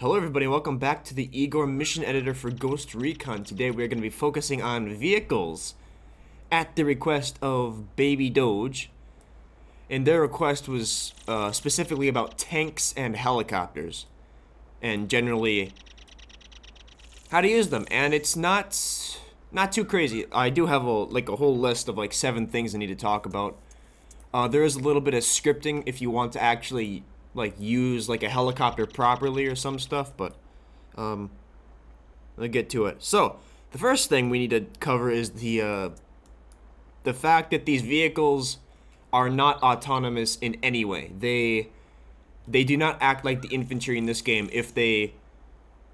Hello everybody, welcome back to the Igor mission editor for Ghost Recon. Today we are going to be focusing on vehicles at the request of Baby Doge. And their request was specifically about tanks and helicopters. And generally how to use them. And it's not too crazy. I do have a whole list of like 7 things I need to talk about. There is a little bit of scripting if you want to actually use like a helicopter properly or some stuff, but let's get to it. So the first thing we need to cover is the fact that these vehicles are not autonomous in any way. They do not act like the infantry in this game. If they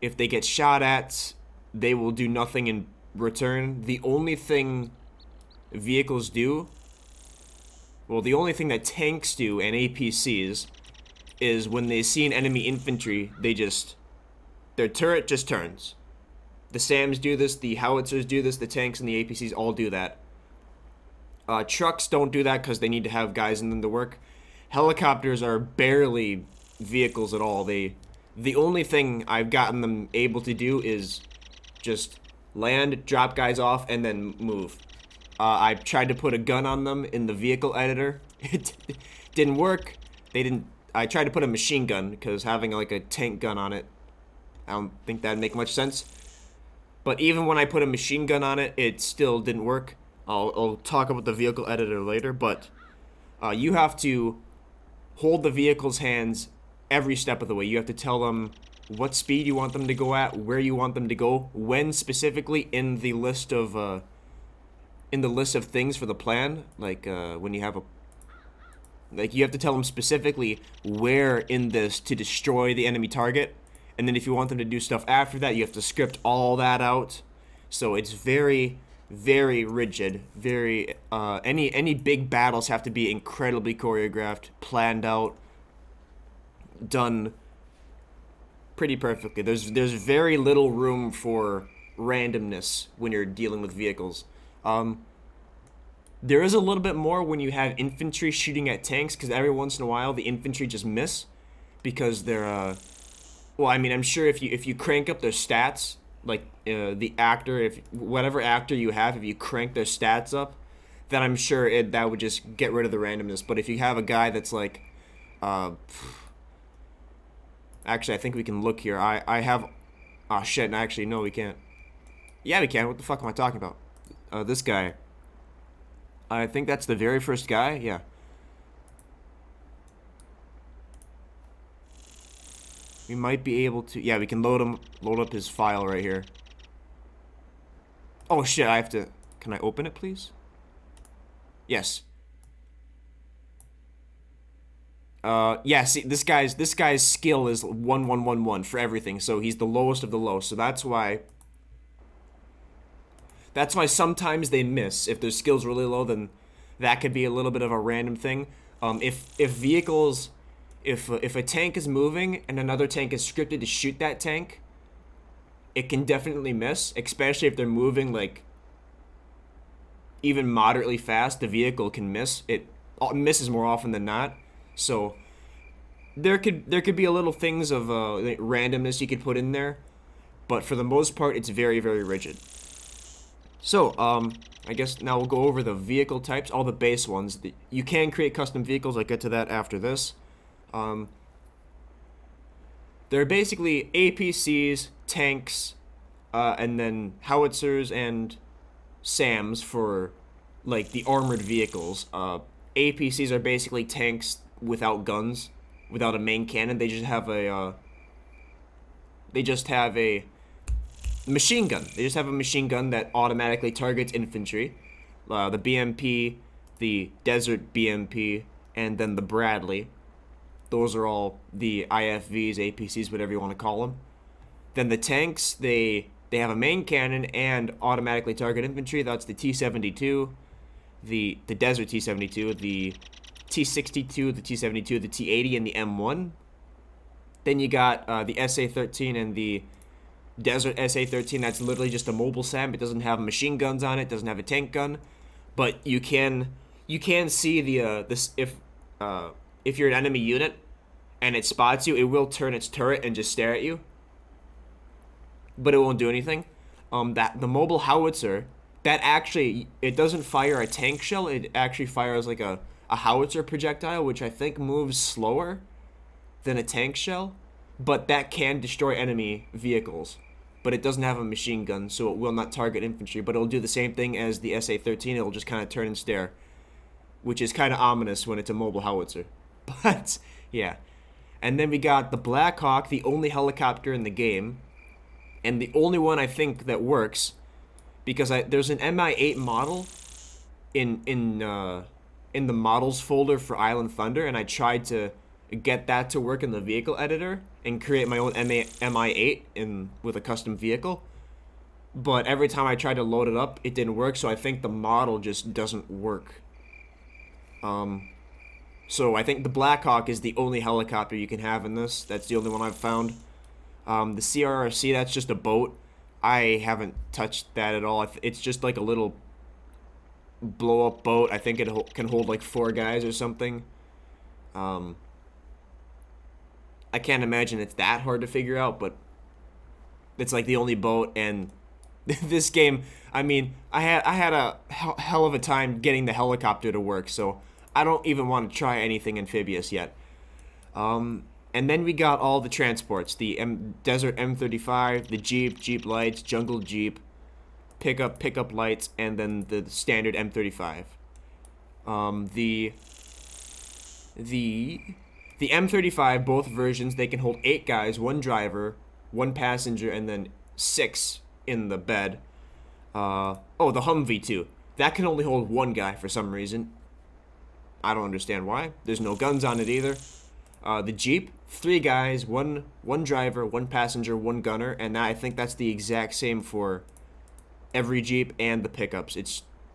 get shot at, they will do nothing in return. The only thing vehicles do, well, the only thing that tanks do and APCs is when they see an enemy infantry, their turret just turns. The SAMs do this, the howitzers do this, the tanks and the APCs all do that. Trucks don't do that because they need to have guys in them to work. Helicopters are barely vehicles at all. The only thing I've gotten them able to do is just land, drop guys off, and then move. I tried to put a gun on them in the vehicle editor. It didn't work. I tried to put a machine gun because having like a tank gun on it, I don't think that'd make much sense. But even when I put a machine gun on it, it still didn't work. I'll talk about the vehicle editor later, but you have to hold the vehicle's hands every step of the way. You have to tell them what speed you want them to go at, where you want them to go, when specifically in the list of things for the plan. Like when you have a you have to tell them specifically where in this to destroy the enemy target, and then if you want them to do stuff after that, you have to script all that out. So it's very, very rigid. Very any big battles have to be incredibly choreographed, planned out, done pretty perfectly. There's very little room for randomness when you're dealing with vehicles. There is a little bit more when you have infantry shooting at tanks, because every once in a while the infantry just miss because they're well, I mean, I'm sure if you crank up their stats, like the actor, whatever actor you have, if you crank their stats up, then I'm sure that would just get rid of the randomness. But if you have a guy that's like actually, I think we can look here. I have, oh shit, actually no, we can't. Yeah, we can. What the fuck am I talking about? This guy, I think that's the very first guy. Yeah. We might be able to. Yeah, we can load up his file right here. Oh shit, I have to. Can I open it, please? Yes. Yeah. See, this guy's skill is 1111 for everything, so he's the lowest of the low. So that's why. That's why sometimes they miss. If their skill's really low, then that could be a little bit of a random thing. If a tank is moving and another tank is scripted to shoot that tank, it can definitely miss, especially if they're moving like even moderately fast. The vehicle can miss. It misses more often than not. So there could be a little things of randomness you could put in there, but for the most part, it's very, very rigid. So, I guess now we'll go over the vehicle types, all the base ones. You can create custom vehicles. I'll get to that after this. They're basically APCs, tanks, and then howitzers and SAMs for, like, the armored vehicles. APCs are basically tanks without guns, without a main cannon. They just have a, machine gun. They just have a machine gun that automatically targets infantry. The BMP, the Desert BMP, and then the Bradley. Those are all the IFVs, APCs, whatever you want to call them. Then the tanks, they have a main cannon and automatically target infantry. That's the T-72, the Desert T-72, the T-62, the T-72, the T-80, and the M1. Then you got the SA-13 and the Desert SA-13. That's literally just a mobile SAM. It doesn't have machine guns on it. Doesn't have a tank gun, but you can see the if you're an enemy unit and it spots you, it will turn its turret and just stare at you. but it won't do anything. That the mobile howitzer, that actually, it doesn't fire a tank shell, it actually fires like a howitzer projectile, which I think moves slower than a tank shell, but that can destroy enemy vehicles. But it doesn't have a machine gun, so it will not target infantry, but it'll do the same thing as the SA-13, it'll just kind of turn and stare, which is kind of ominous when it's a mobile howitzer. But, yeah. And then we got the Black Hawk, the only helicopter in the game, and the only one I think that works, because there's an MI8 model in the models folder for Island Thunder, and I tried to get that to work in the vehicle editor and create my own MI8 with a custom vehicle. But every time I tried to load it up, it didn't work, so I think the model just doesn't work. So I think the Black Hawk is the only helicopter you can have in this. That's the only one I've found. The CRRC, that's just a boat. I haven't touched that at all. It's just like a little blow-up boat. I think it can hold like 4 guys or something. I can't imagine it's that hard to figure out, but it's like the only boat. And this game, I mean, I had a hell of a time getting the helicopter to work, so I don't even want to try anything amphibious yet. And then we got all the transports, the Desert M35, the Jeep Lights, Jungle Jeep, pickup lights, and then the standard M35. The M35, both versions, they can hold 8 guys, 1 driver, 1 passenger, and then 6 in the bed. Oh, the Humvee too. That can only hold 1 guy for some reason. I don't understand why. There's no guns on it either. The Jeep, 3 guys, 1 driver, 1 passenger, 1 gunner, and I think that's the exact same for every Jeep and the pickups.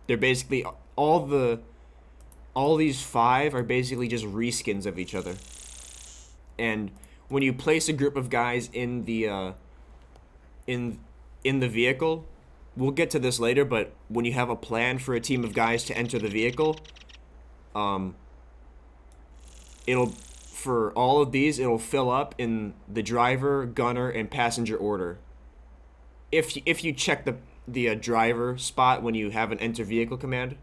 They're basically all these 5 are basically just reskins of each other. And when you place a group of guys in the vehicle, we'll get to this later, but when you have a plan for a team of guys to enter the vehicle, for all of these, it'll fill up in the driver, gunner, and passenger order. If you check the driver spot when you have an enter vehicle command,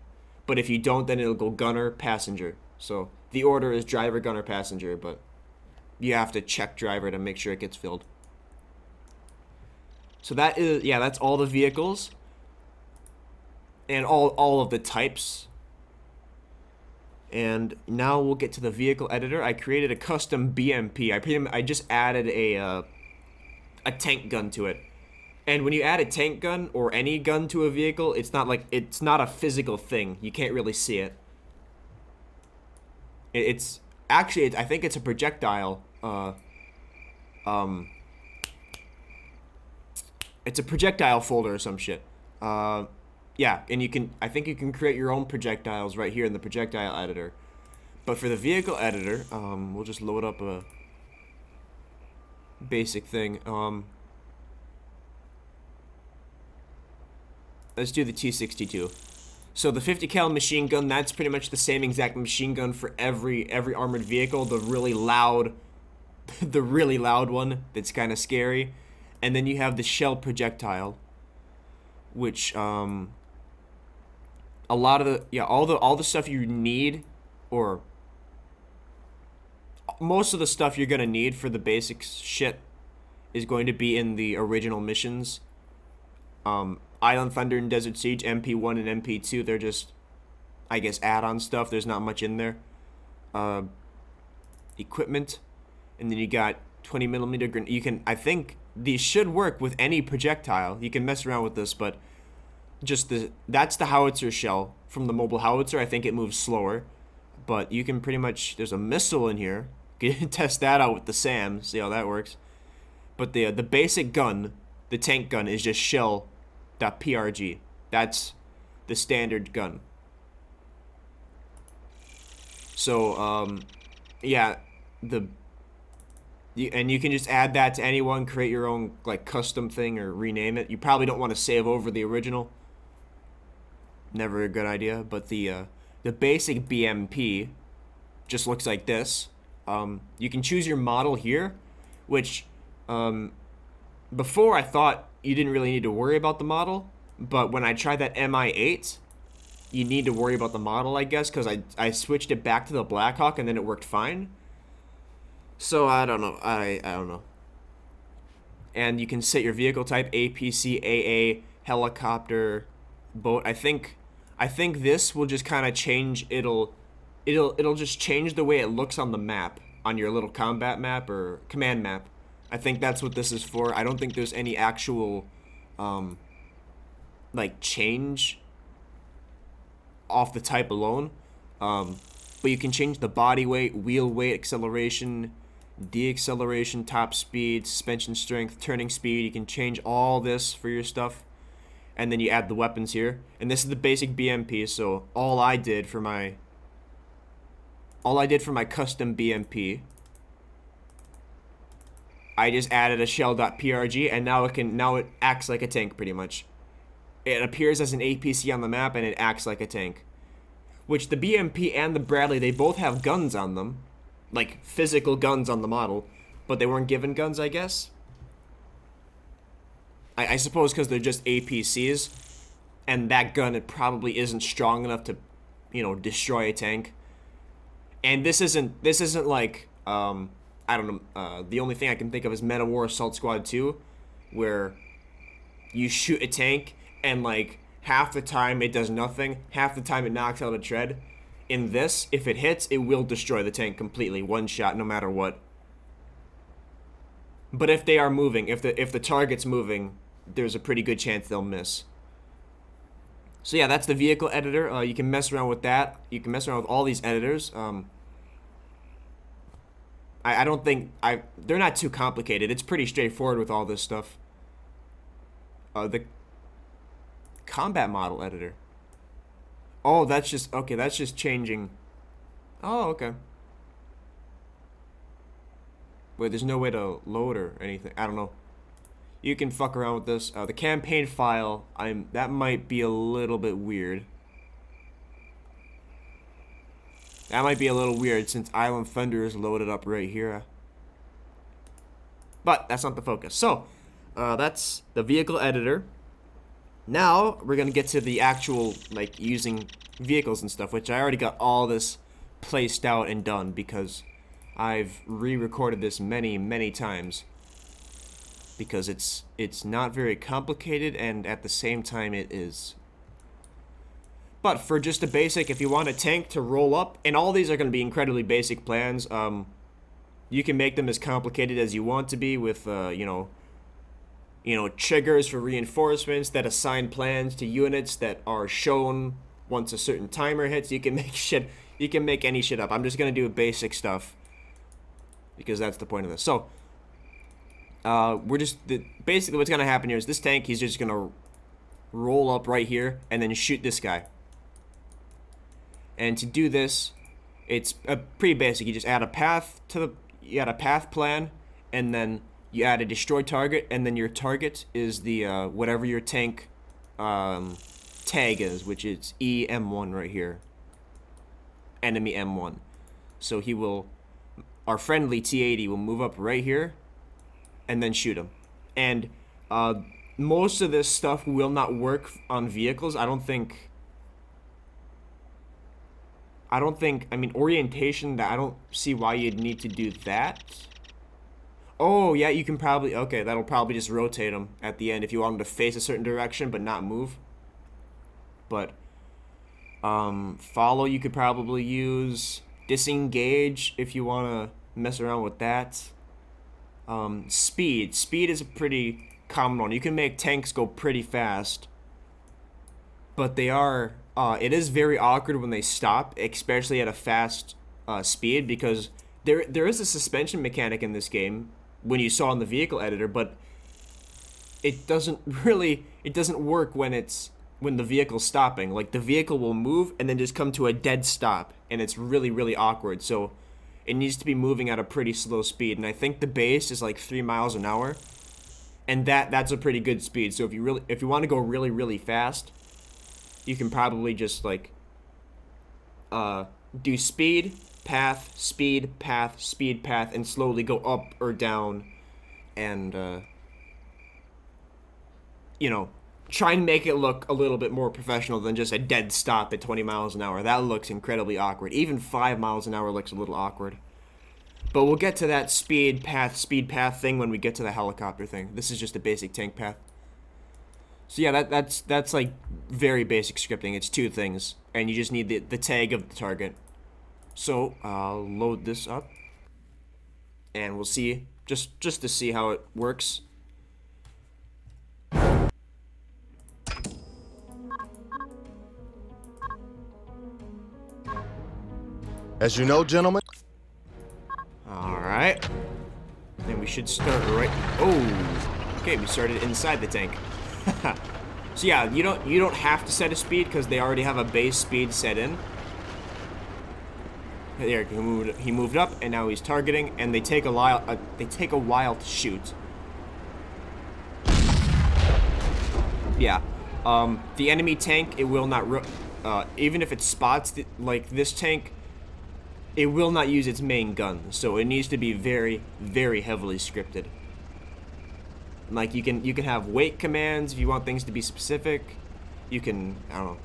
but if you don't, then it'll go gunner, passenger. So the order is driver, gunner, passenger, but you have to check driver to make sure it gets filled. So that is, yeah, that's all the vehicles and all of the types. And now we'll get to the vehicle editor. I created a custom BMP. I just added a tank gun to it. And when you add a tank gun or any gun to a vehicle, it's not a physical thing. You can't really see it. It's actually, I think it's a projectile. It's a projectile folder or some shit. Yeah, and I think you can create your own projectiles right here in the projectile editor. But for the vehicle editor, we'll just load up a basic thing. Let's do the T-62. So the 50 cal machine gun, that's pretty much the same exact machine gun for every armored vehicle. The really loud one that's kind of scary. And then you have the shell projectile, which a lot of all the stuff you need, or most of the stuff you're gonna need for the basic shit is going to be in the original missions. Island Thunder and Desert Siege, MP1 and MP2, they're just, I guess, add-on stuff. There's not much in there. Equipment, and then you got 20mm grenade. You can, I think these should work with any projectile. You can mess around with this, but just that's the howitzer shell from the mobile howitzer. I think it moves slower, but you can pretty much, there's a missile in here. You can test that out with the SAM, see how that works. But the basic gun, the tank gun, is just shell.prg. That's the standard gun. So yeah, and you can just add that to anyone, create your own like custom thing or rename it. You probably don't want to save over the original. Never a good idea. But the basic BMP just looks like this. You can choose your model here, which before I thought you didn't really need to worry about the model. But when I tried that MI8, you need to worry about the model, I guess, because I switched it back to the Blackhawk and then it worked fine. So I don't know. I don't know. And you can set your vehicle type: APC, AA, helicopter, boat. I think this will just kind of change. It'll just change the way it looks on the map, on your little combat map or command map. I think that's what this is for. I don't think there's any actual like change off the type alone. But you can change the body weight, wheel weight, acceleration, deacceleration, top speed, suspension strength, turning speed. You can change all this for your stuff. And then you add the weapons here. And this is the basic BMP, so all I did for my custom BMP, I just added a shell.prg, and now it acts like a tank pretty much. It appears as an APC on the map and it acts like a tank. Which the BMP and the Bradley, they both have guns on them. Like physical guns on the model, but they weren't given guns, I guess. I suppose because they're just APCs, and that gun, it probably isn't strong enough to, you know, destroy a tank. And this isn't like I don't know. The only thing I can think of is Men of War Assault Squad 2, where you shoot a tank and like half the time it does nothing, half the time it knocks out a tread. In this, if it hits, it will destroy the tank completely, one shot, no matter what. But if they are moving, if the target's moving, there's a pretty good chance they'll miss. So yeah, that's the vehicle editor. You can mess around with that. You can mess around with all these editors. I don't think they're not too complicated. It's pretty straightforward with all this stuff. The combat model editor. Oh, that's just okay. That's just changing. Oh, okay. Wait, there's no way to load or anything. I don't know. You can fuck around with this. The campaign file, that might be a little bit weird. That might be a little weird since Island Thunder is loaded up right here. But that's not the focus. So, that's the vehicle editor. Now, we're gonna get to the actual, like, using vehicles and stuff, which I already got all this placed out and done because I've re-recorded this many, many times. Because it's not very complicated, and at the same time it is. But for just a basic, if you want a tank to roll up, and all these are going to be incredibly basic plans, you can make them as complicated as you want to be with, you know, triggers for reinforcements that assign plans to units that are shown once a certain timer hits. You can make any shit up. I'm just going to do basic stuff because that's the point of this. So, basically what's gonna happen here is this tank, he's just gonna roll up right here and then shoot this guy. And to do this, it's pretty basic. You just add a path you add a path plan, and then you add a destroy target, and then your target is the whatever your tank tag is, which is EM1 right here. Enemy M1. So our friendly T-80 will move up right here and then shoot him. And most of this stuff will not work on vehicles. I mean, orientation, that I don't see why you'd need to do that. Oh, yeah, you can probably, okay, that'll probably just rotate them at the end if you want them to face a certain direction but not move. But follow, you could probably use. Disengage if you want to mess around with that. Speed is a pretty common one. You can make tanks go pretty fast, but they are it is very awkward when they stop, especially at a fast speed, because there is a suspension mechanic in this game when you saw in the vehicle editor, but it doesn't work when the vehicle's stopping. Like, the vehicle will move and then just come to a dead stop, and it's really, really awkward. So it needs to be moving at a pretty slow speed, and I think the base is like 3 miles an hour, and that's a pretty good speed. So if you want to go really, really fast, you can probably just like do speed, path, speed, path, speed, path, and slowly go up or down, and you know, try and make it look a little bit more professional than just a dead stop at 20 miles an hour. That looks incredibly awkward. Even 5 miles an hour looks a little awkward. But we'll get to that speed path thing when we get to the helicopter thing. This is just a basic tank path. So yeah, that's like very basic scripting. It's 2 things, and you just need the tag of the target. So I'll load this up, and we'll see just to see how it works. As you know, gentlemen. Alright. Then we should start right. Oh, okay, we started inside the tank. So yeah, you don't have to set a speed because they already have a base speed set in. There, he moved up, and now he's targeting, and they take a while to shoot. Yeah, the enemy tank, it will not even if it spots like this tank, it will not use its main gun, so it needs to be very, very heavily scripted. Like you can have wait commands if you want things to be specific. You can, I don't know,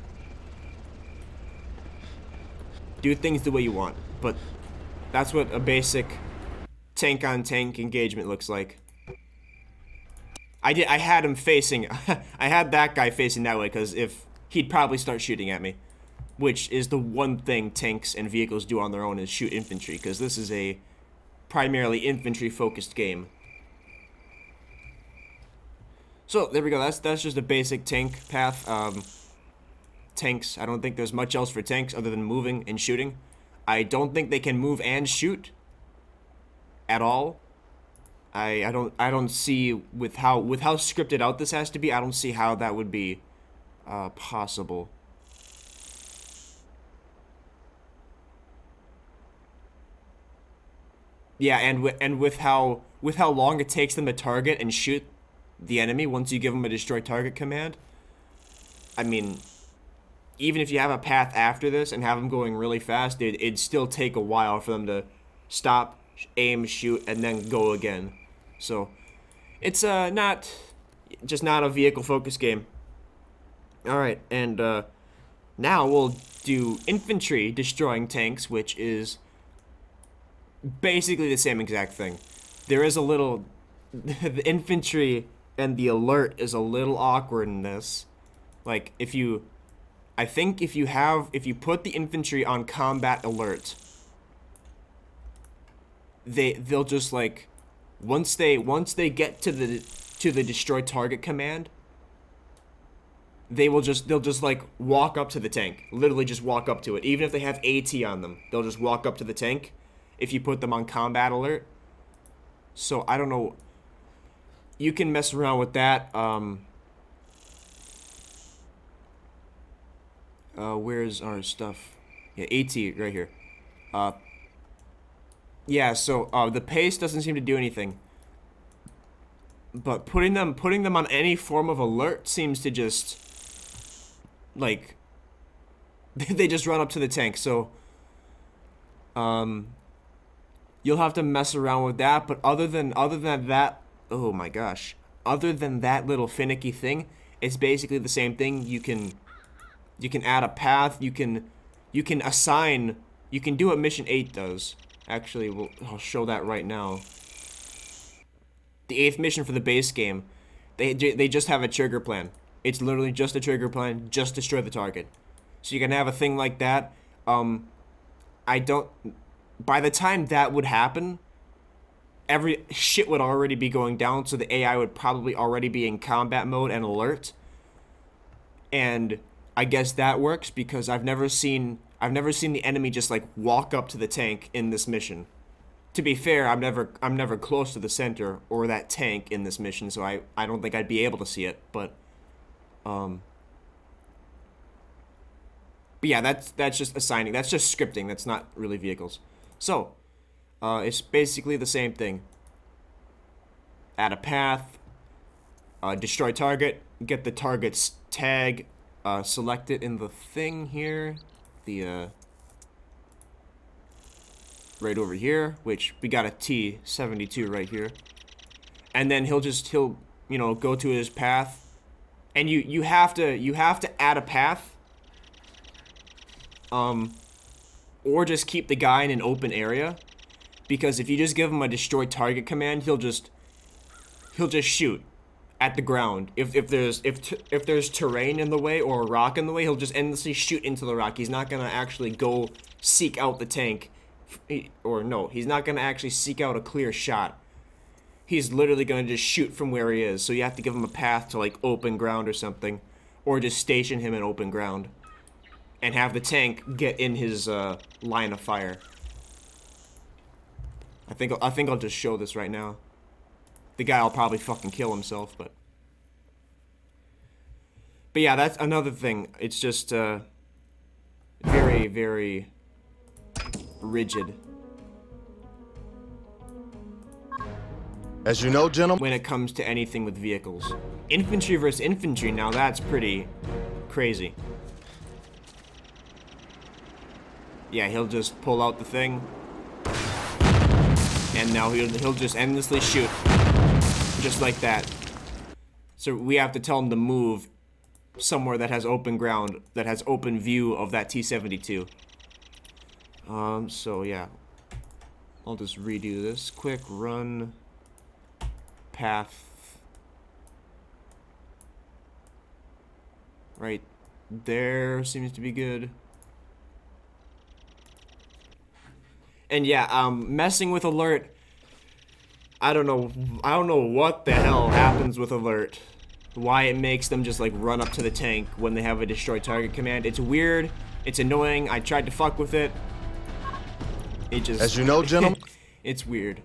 do things the way you want, but that's what a basic tank on tank engagement looks like. I had him facing I had that guy facing that way because if he'd probably start shooting at me, which is the one thing tanks and vehicles do on their own, is shoot infantry, because this is a primarily infantry focused game. So there we go. That's just a basic tank path. Tanks, I don't think there's much else for tanks other than moving and shooting. I don't think they can move and shoot at all. I don't see with how scripted out this has to be. I don't see how that would be possible. Yeah, and with how long it takes them to target and shoot the enemy once you give them a destroy target command. I mean, even if you have a path after this and have them going really fast, it'd still take a while for them to stop, aim, shoot, and then go again. So it's not a vehicle focused game. All right, and now we'll do infantry destroying tanks, which is basically the same exact thing. There is a little the infantry and the alert is a little awkward in this. Like if you put the infantry on combat alert, they'll just like once they get to the destroy target command, they'll just like walk up to the tank. Literally just walk up to it. Even if they have AT on them, they'll just walk up to the tank if you put them on combat alert. So I don't know. You can mess around with that. Where's our stuff? Yeah, AT right here. Yeah, so the pace doesn't seem to do anything. But putting them on any form of alert seems to just like they just run up to the tank. So you'll have to mess around with that, but other than that, oh my gosh. Other than that little finicky thing, it's basically the same thing. You can add a path, you can assign, you can do what mission 8 does. Actually, I'll show that right now. The 8th mission for the base game, they just have a trigger plan. It's literally just a trigger plan, just destroy the target. So you can have a thing like that. By the time that would happen, every shit would already be going down, so the AI would probably already be in combat mode and alert. And I guess that works because I've never seen the enemy just like walk up to the tank in this mission. To be fair, I'm never close to the center or that tank in this mission, so I don't think I'd be able to see it, but yeah, that's just assigning. That's just scripting. That's not really vehicles. So, it's basically the same thing. Add a path, destroy target, get the target's tag, select it in the thing here, right over here, which we got a T-72 right here. And then he'll you know, go to his path, And you have to add a path. Or just keep the guy in an open area, because if you just give him a destroy target command, he'll just shoot at the ground. If there's terrain in the way or a rock in the way, he'll just endlessly shoot into the rock. He's not gonna actually go seek out the tank, or no, he's not gonna actually seek out a clear shot. He's literally gonna just shoot from where he is. So you have to give him a path to like open ground or something, or just station him in open ground, and have the tank get in his line of fire. I think I'll just show this right now. The guy will probably fucking kill himself, but yeah, that's another thing. It's just very, very rigid. As you know, gentlemen, When it comes to anything with vehicles. Infantry versus infantry, now that's pretty crazy. Yeah, he'll just pull out the thing, and now he'll just endlessly shoot, just like that. So we have to tell him to move somewhere that has open ground, that has open view of that T-72. So yeah, I'll just redo this. Quick run path right there seems to be good. And yeah, messing with alert, I don't know what the hell happens with alert. Why it makes them just like run up to the tank when they have a destroy target command. It's weird, it's annoying. I tried to fuck with it. It just, as you know, gentlemen, it's weird.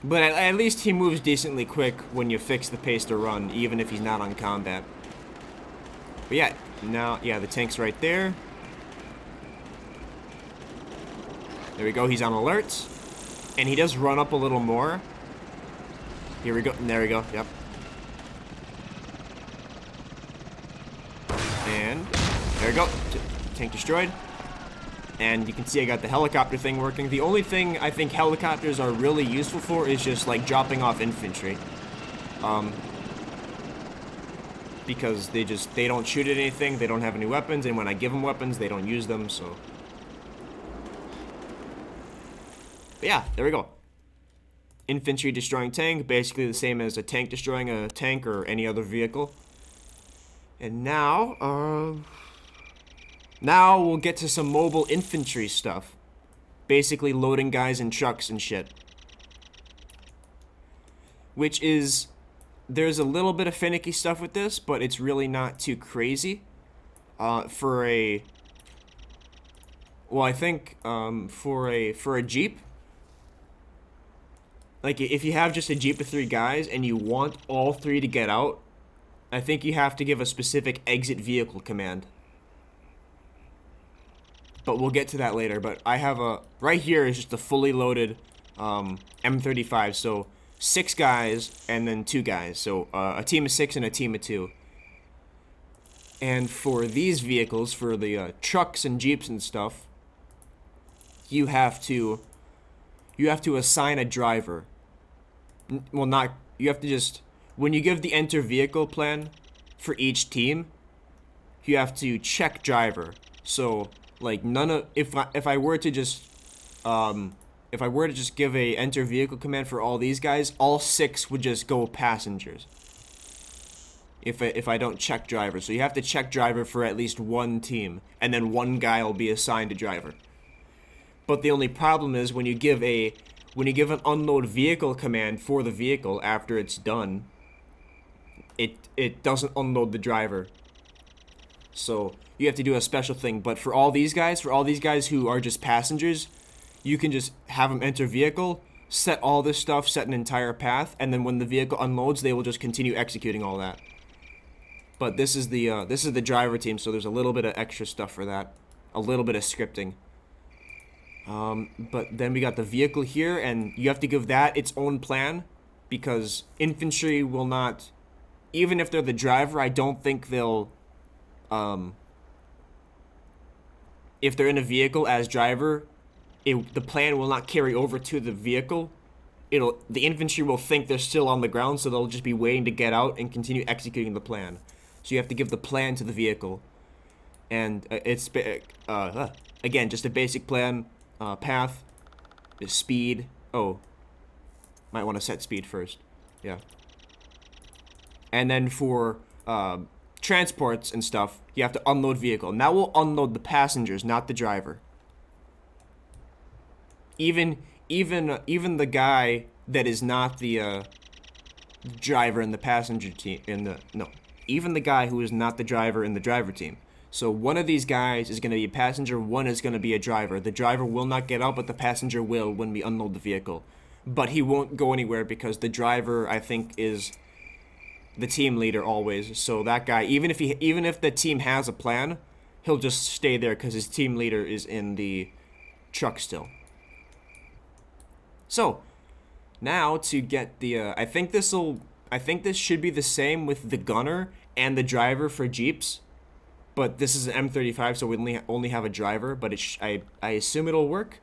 But at least he moves decently quick when you fix the pace to run, even if he's not on combat. But yeah, now, yeah, the tank's right there. There we go, he's on alert. And he does run up a little more. Here we go, and there we go, yep. And there we go, tank destroyed. And you can see I got the helicopter thing working. The only thing I think helicopters are really useful for is just like dropping off infantry. Because they don't shoot at anything, they don't have any weapons, and when I give them weapons, they don't use them, so. But yeah, there we go. Infantry destroying tank, basically the same as a tank destroying a tank or any other vehicle. And now, now we'll get to some mobile infantry stuff. Basically loading guys in trucks and shit. Which is, there's a little bit of finicky stuff with this, but it's really not too crazy. For a, well, I think, for a Jeep, like if you have just a Jeep with 3 guys and you want all 3 to get out, I think you have to give a specific exit vehicle command. But we'll get to that later. But I have a, right here is just a fully loaded M35. So 6 guys and then 2 guys. So a team of 6 and a team of 2. And for these vehicles, for the trucks and Jeeps and stuff, you have to assign a driver. Well, not, you have to just, when you give the enter vehicle plan for each team, you have to check driver. So like none of, if I were to just give a enter vehicle command for all these guys, all 6 would just go passengers. If I don't check driver. So you have to check driver for at least 1 team, and then 1 guy will be assigned a driver. But the only problem is when you give an unload vehicle command for the vehicle after it's done, it doesn't unload the driver. So you have to do a special thing. But for all these guys who are just passengers, you can just have them enter vehicle, set all this stuff, set an entire path, and then when the vehicle unloads, they will just continue executing all that. But this is the driver team, so there's a little bit of extra stuff for that, a little bit of scripting. But then we got the vehicle here, and you have to give that its own plan, because infantry will not, even if they're the driver, I don't think they'll, if they're in a vehicle as driver, the plan will not carry over to the vehicle the infantry will think they're still on the ground, so they'll just be waiting to get out and continue executing the plan. So you have to give the plan to the vehicle, and it's again just a basic plan, path, speed. Oh, might want to set speed first. Yeah. And then for transports and stuff, you have to unload vehicle. Now we'll unload the passengers, not the driver. Even the guy that is not the driver in the passenger team even the guy who is not the driver in the driver team. So one of these guys is going to be a passenger, one is going to be a driver. The driver will not get out, but the passenger will when we unload the vehicle. But he won't go anywhere because the driver, I think, is the team leader always. So that guy, even if the team has a plan, he'll just stay there because his team leader is in the truck still. So now to get the I think this should be the same with the gunner and the driver for Jeeps, but this is an M35, so we only have a driver, but I assume it'll work.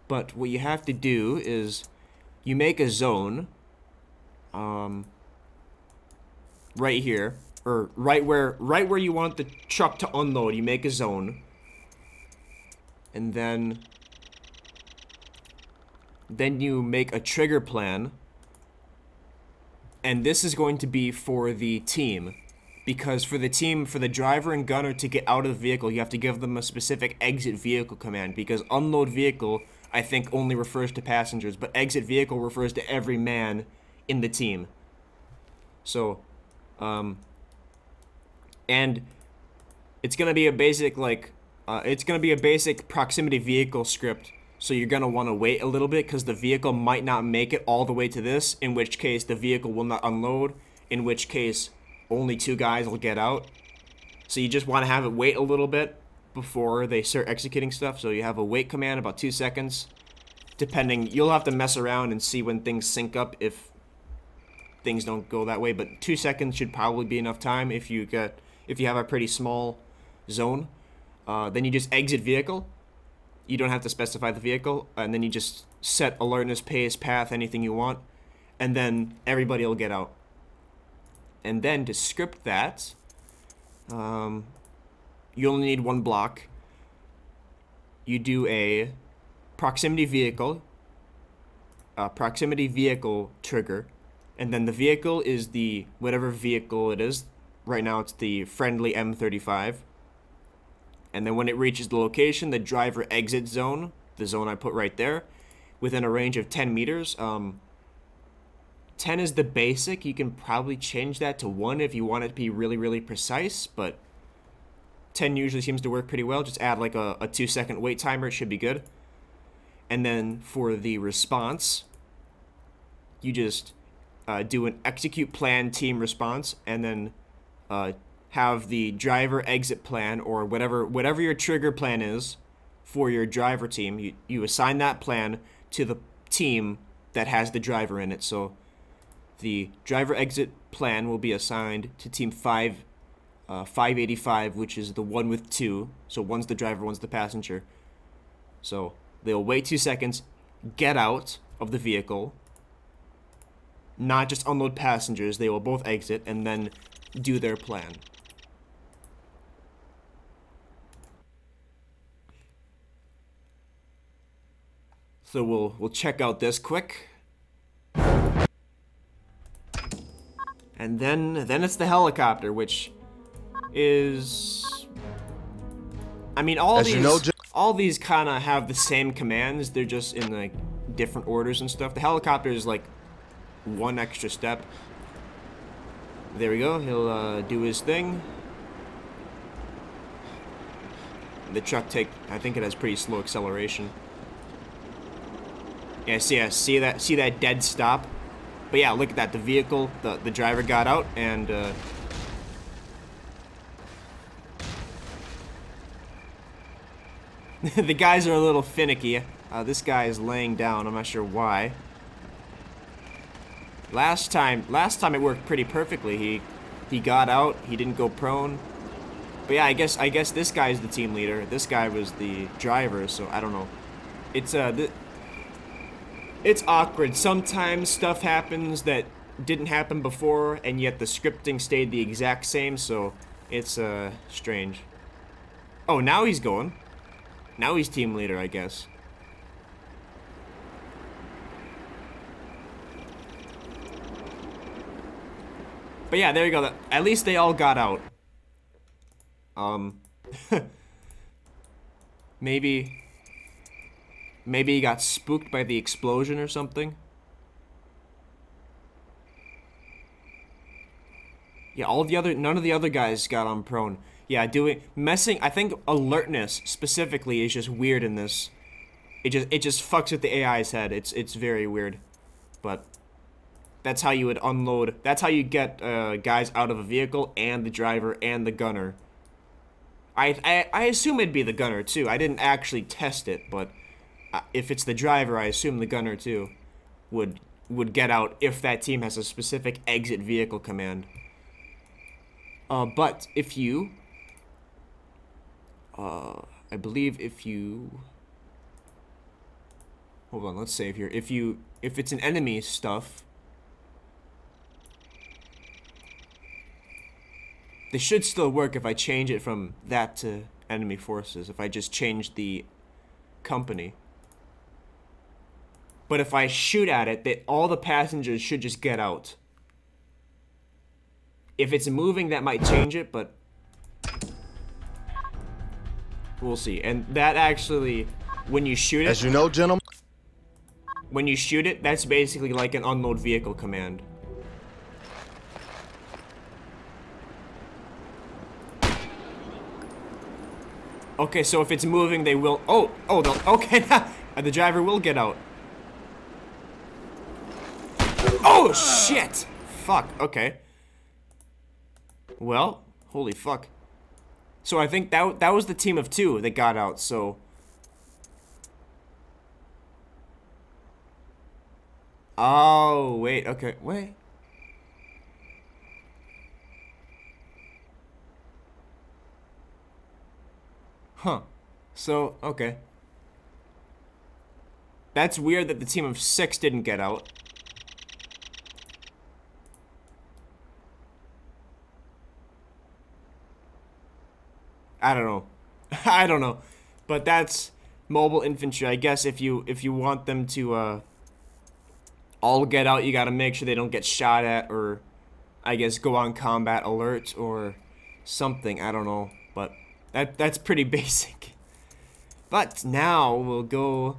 But what you have to do is you make a zone right here, or right where you want the truck to unload. You make a zone, and then you make a trigger plan, and this is going to be for the team, because for the driver and gunner to get out of the vehicle, you have to give them a specific exit vehicle command, because unload vehicle, I think, only refers to passengers, but exit vehicle refers to every man in the team. So, and it's gonna be a basic, proximity vehicle script. So you're going to want to wait a little bit because the vehicle might not make it all the way to this, in which case the vehicle will not unload, in which case only 2 guys will get out. So you just want to have it wait a little bit before they start executing stuff. So you have a wait command, about 2 seconds. Depending, you'll have to mess around and see when things sync up if things don't go that way. But 2 seconds should probably be enough time if you have a pretty small zone. Then you just exit vehicle. You don't have to specify the vehicle, and then you just set alertness, pace, path, anything you want, and then everybody will get out. And then to script that, you only need 1 block. You do a proximity vehicle trigger, and then the vehicle is the whatever vehicle it is. Right now it's the friendly M35. And then when it reaches the location, the driver exit zone, the zone I put right there, within a range of 10 meters. 10 is the basic. You can probably change that to 1 if you want it to be really, really precise, but 10 usually seems to work pretty well. Just add like a 2-second wait timer. It should be good. And then for the response, you just do an execute plan team response, and then have the driver exit plan, or whatever your trigger plan is for your driver team. You assign that plan to the team that has the driver in it. So the driver exit plan will be assigned to team 585, which is the one with 2. So one's the driver, one's the passenger. So they'll wait 2 seconds, get out of the vehicle, not just unload passengers. They will both exit and then do their plan. So we'll check out this quick. And then it's the helicopter, which is, I mean, all these kind of have the same commands. They're just in like different orders and stuff. The helicopter is like 1 extra step. There we go. He'll do his thing. The truck I think it has pretty slow acceleration. Yeah, see that dead stop? But yeah, look at that. The vehicle, the driver got out, and the guys are a little finicky. This guy is laying down. I'm not sure why. Last time it worked pretty perfectly. He got out. He didn't go prone. But yeah, I guess this guy's the team leader. This guy was the driver, so I don't know. It's It's awkward. Sometimes stuff happens that didn't happen before, and yet the scripting stayed the exact same, so it's, strange. Oh, now he's going. Now he's team leader, I guess. But yeah, there you go. At least they all got out. Maybe he got spooked by the explosion or something. Yeah, none of the other guys got on prone. Yeah, I think alertness specifically is just weird in this. It just fucks with the AI's head. It's very weird. But that's how you would unload. That's how you get guys out of a vehicle and the driver and the gunner. I assume it'd be the gunner too. I didn't actually test it, but if it's the driver, I assume the gunner too would get out if that team has a specific exit vehicle command. But if you, I believe if you, hold on, let's save here. If it's an enemy stuff, this should still work if I change it from that to enemy forces, if I just change the company. But if I shoot at it, all the passengers should just get out. If it's moving, that might change it, but we'll see. And that actually, when you shoot it... As you know, gentlemen... When you shoot it, that's basically like an unload vehicle command. Okay, so if it's moving, they will... okay, the driver will get out. Oh, shit! Fuck, okay. Well, holy fuck. So I think that was the team of 2 that got out, so... Oh, wait, okay, wait. Huh. So, okay. That's weird that the team of 6 didn't get out. I don't know. I don't know. But that's mobile infantry. I guess if you want them to all get out, you gotta make sure they don't get shot at, or I guess go on combat alert or something. I don't know. But that's pretty basic. But now we'll go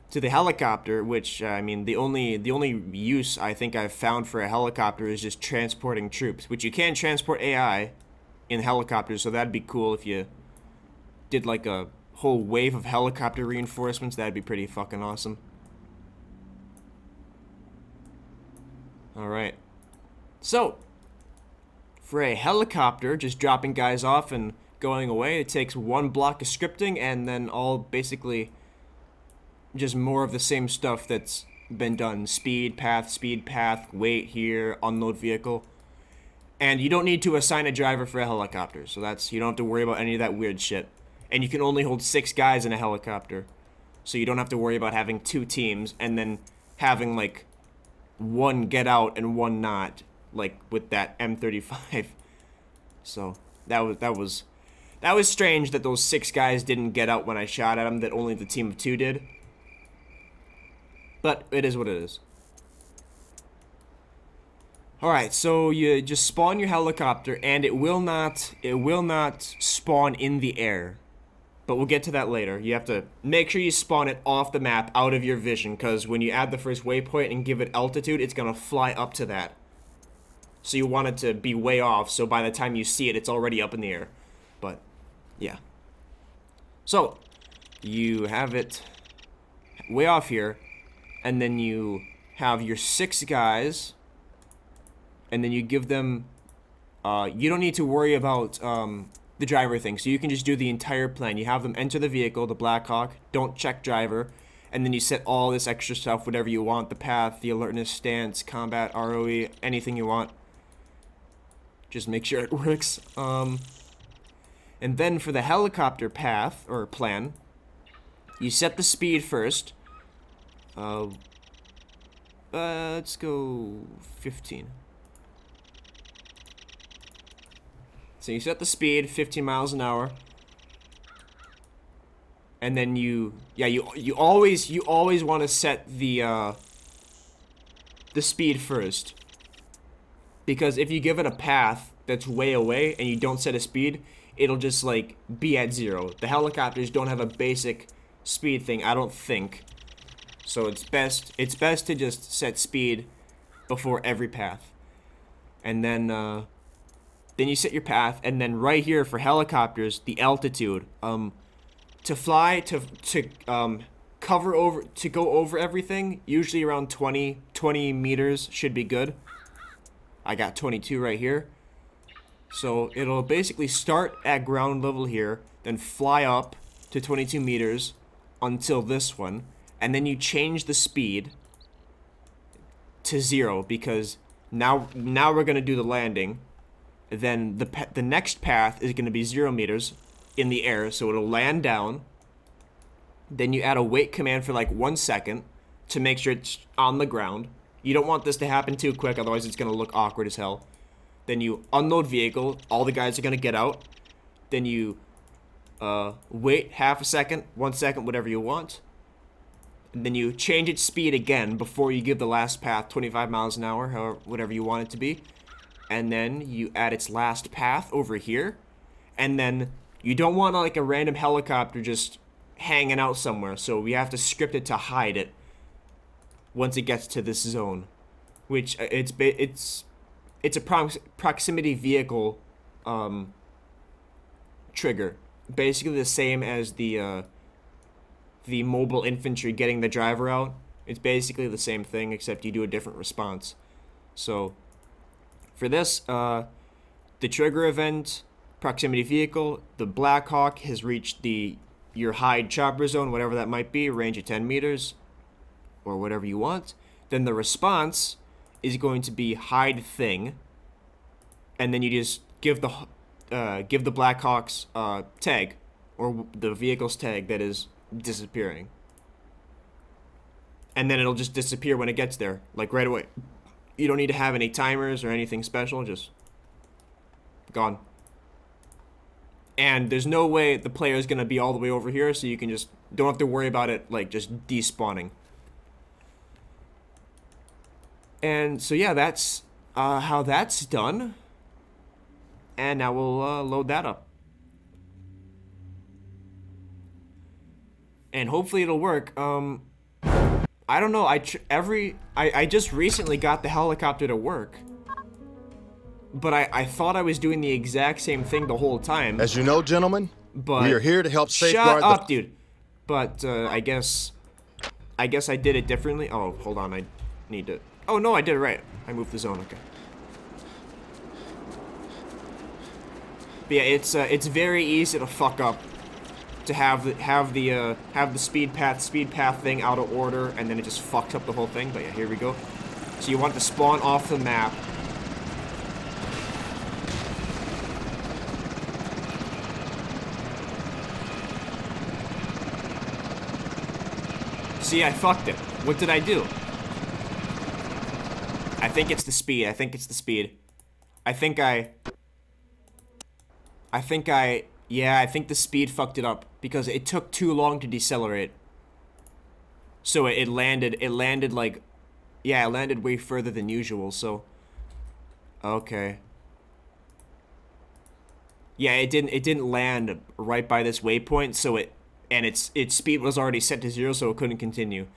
to the helicopter, which I mean the only use I think I've found for a helicopter is just transporting troops, which you can transport AI in helicopters, so that'd be cool if you did like a whole wave of helicopter reinforcements. That'd be pretty fucking awesome. Alright. So, for a helicopter, just dropping guys off and going away, it takes 1 block of scripting and then all basically just more of the same stuff that's been done. Speed, path, wait here, unload vehicle. And you don't need to assign a driver for a helicopter, so you don't have to worry about any of that weird shit. And you can only hold 6 guys in a helicopter, so you don't have to worry about having 2 teams and then having like 1 get out and 1 not, like with that M35. So that was strange that those 6 guys didn't get out when I shot at them, that only the team of 2 did. But it is what it is. Alright, so you just spawn your helicopter, and it will not spawn in the air. But we'll get to that later. You have to make sure you spawn it off the map, out of your vision, because when you add the first waypoint and give it altitude, it's gonna fly up to that. So you want it to be way off, so by the time you see it, it's already up in the air. But, yeah. So, you have it way off here, and then you have your 6 guys... And then you give them, you don't need to worry about the driver thing. So you can just do the entire plan. You have them enter the vehicle, the Blackhawk, don't check driver. And then you set all this extra stuff, whatever you want. The path, the alertness, stance, combat, ROE, anything you want. Just make sure it works. And then for the helicopter path, or plan, you set the speed first. Let's go 15. So you set the speed 15 miles an hour. And then you always want to set the speed first. Because if you give it a path that's way away and you don't set a speed, it'll just like be at 0. The helicopters don't have a basic speed thing, I don't think. So it's best to just set speed before every path. And then you set your path, and then right here for helicopters, the altitude. To fly to go over everything, usually around 20 meters should be good. I got 22 right here. So it'll basically start at ground level here, then fly up to 22 meters until this one, and then you change the speed to 0 because now we're gonna do the landing. Then the next path is gonna be 0 meters in the air, so it'll land down. Then you add a wait command for like 1 second to make sure it's on the ground. You don't want this to happen too quick, otherwise it's gonna look awkward as hell. Then you unload vehicle, all the guys are gonna get out. Then you wait half a second, 1 second, whatever you want. And then you change its speed again before you give the last path 25 miles an hour, however, whatever you want it to be. And then you add its last path over here. And then you don't want like a random helicopter just hanging out somewhere, so we have to script it to hide it once it gets to this zone, which it's a proximity vehicle trigger, basically the same as the mobile infantry getting the driver out. It's basically the same thing, except you do a different response. So for this, the trigger event, proximity vehicle, the Black Hawk has reached your hide chopper zone, whatever that might be, range of 10 meters, or whatever you want. Then the response is going to be hide thing, and then you just give the Black Hawk's tag, or the vehicle's tag that is disappearing. And then it'll just disappear when it gets there, like right away. You don't need to have any timers or anything special, just gone. And there's no way the player is going to be all the way over here, so you can just, don't have to worry about it, like, just despawning. And so, yeah, that's how that's done. And now we'll load that up. And hopefully it'll work. I don't know, I just recently got the helicopter to work. But I thought I was doing the exact same thing the whole time. As you know, gentlemen, but we are here to help safeguard Shut up, dude. But I guess I did it differently. Oh, hold on, I need to. Oh no, I did it right. I moved the zone. Okay. But yeah, it's very easy to fuck up. To have the speed path thing out of order, and then it just fucks up the whole thing. But yeah, here we go. So you want to spawn off the map. See, I fucked it. What did I do? I think it's the speed. I think the speed fucked it up because it took too long to decelerate. So it landed like, yeah, it landed way further than usual, so. Okay. Yeah, it didn't land right by this waypoint, so its speed was already set to 0, so it couldn't continue.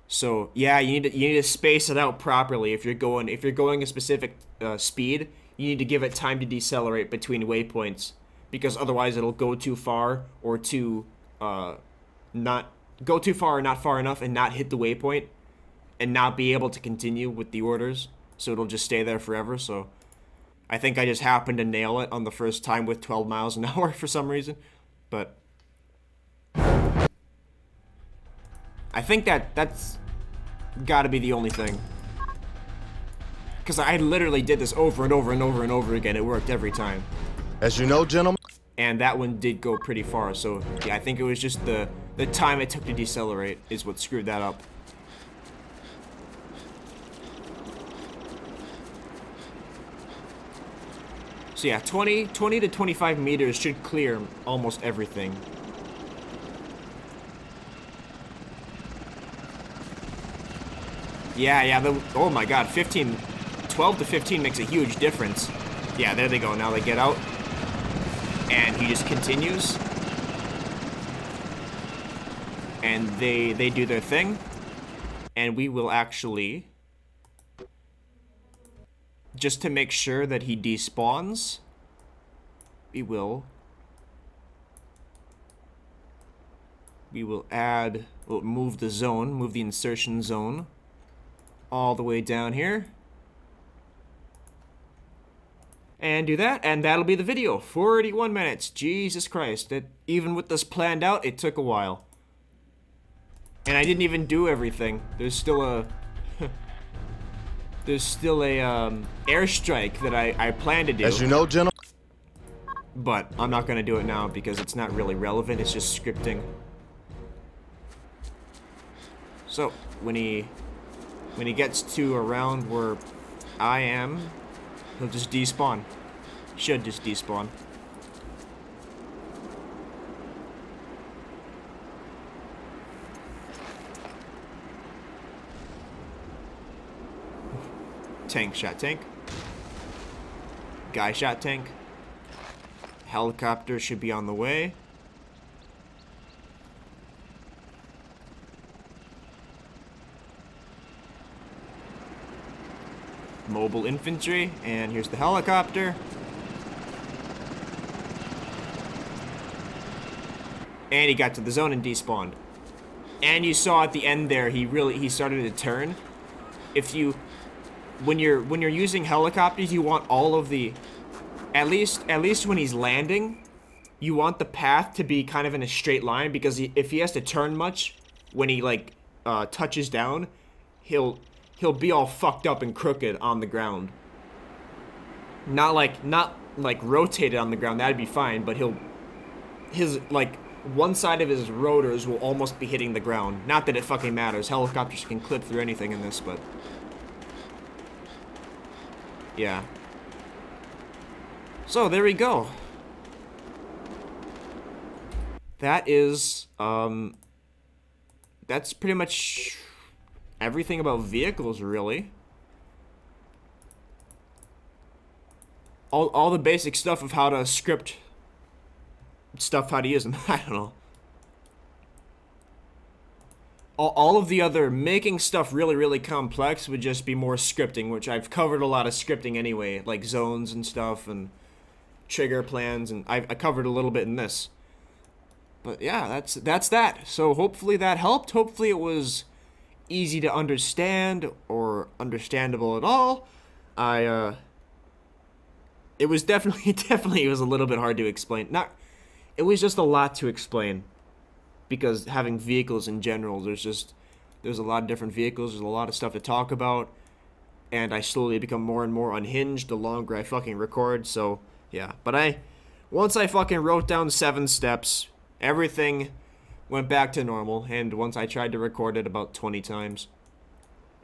So yeah, you need to space it out properly. If you're going a specific speed, you need to give it time to decelerate between waypoints, because otherwise it'll go too far or not go too far or not far enough and not hit the waypoint and not be able to continue with the orders. So it'll just stay there forever. So I think I just happened to nail it on the first time with 12 miles an hour for some reason, but I think that's gotta be the only thing. Because I literally did this over and over and over and over again. It worked every time. As you know, gentlemen. And that one did go pretty far. So yeah, I think it was just the time it took to decelerate is what screwed that up. So yeah, 20 to 25 meters should clear almost everything. Yeah, oh my god, 12 to 15 makes a huge difference. Yeah, there they go, now they get out. And he just continues. And they do their thing. And we will actually, just to make sure that he despawns, we'll move the zone, move the insertion zone all the way down here. And do that, and that'll be the video. 41 minutes. Jesus Christ. Even with this planned out, it took a while. And I didn't even do everything. There's still a airstrike that I plan to do. As you know, gentlemen. But I'm not gonna do it now because it's not really relevant. It's just scripting. So when he gets to around where I am, he'll just despawn. Should just despawn. Tank shot tank. Guy shot tank. Helicopter should be on the way. Mobile infantry, and here's the helicopter. And he got to the zone and despawned. And you saw at the end there, he started to turn. When you're using helicopters, you want all of the, at least when he's landing, you want the path to be kind of in a straight line, because if he has to turn much when he like touches down, he'll be all fucked up and crooked on the ground. Not like rotated on the ground, that'd be fine, but his one side of his rotors will almost be hitting the ground. Not that it fucking matters. Helicopters can clip through anything in this, but yeah. So there we go. That is that's pretty much everything about vehicles, really. All the basic stuff of how to script stuff, how to use them. I don't know. All of the other making stuff really complex would just be more scripting, which I've covered a lot of scripting anyway, like zones and stuff and trigger plans, and I covered a little bit in this. But yeah, that's that. So hopefully that helped. Hopefully it was easy to understand or understandable at all. It was definitely it was a little bit hard to explain. It was just a lot to explain, because having vehicles in general, there's a lot of different vehicles, there's a lot of stuff to talk about, and I slowly become more and more unhinged the longer I fucking record. So yeah, but once I fucking wrote down 7 steps, everything went back to normal, and once I tried to record it about 20 times.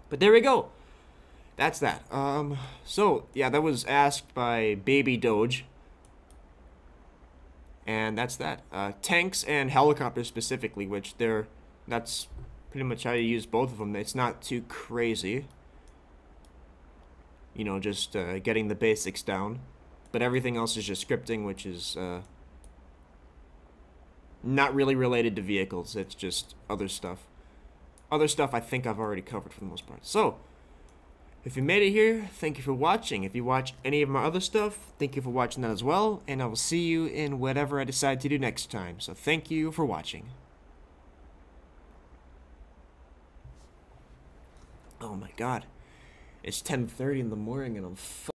But there we go. That's that. So yeah, that was asked by Baby Doge. And that's that. Tanks and helicopters specifically, which that's pretty much how you use both of them. It's not too crazy. You know, just getting the basics down. But everything else is just scripting, which is not really related to vehicles. It's just other stuff. Other stuff I think I've already covered for the most part. So, if you made it here, thank you for watching. If you watch any of my other stuff, thank you for watching that as well. And I will see you in whatever I decide to do next time. So thank you for watching. Oh my god. It's 10:30 in the morning and I'm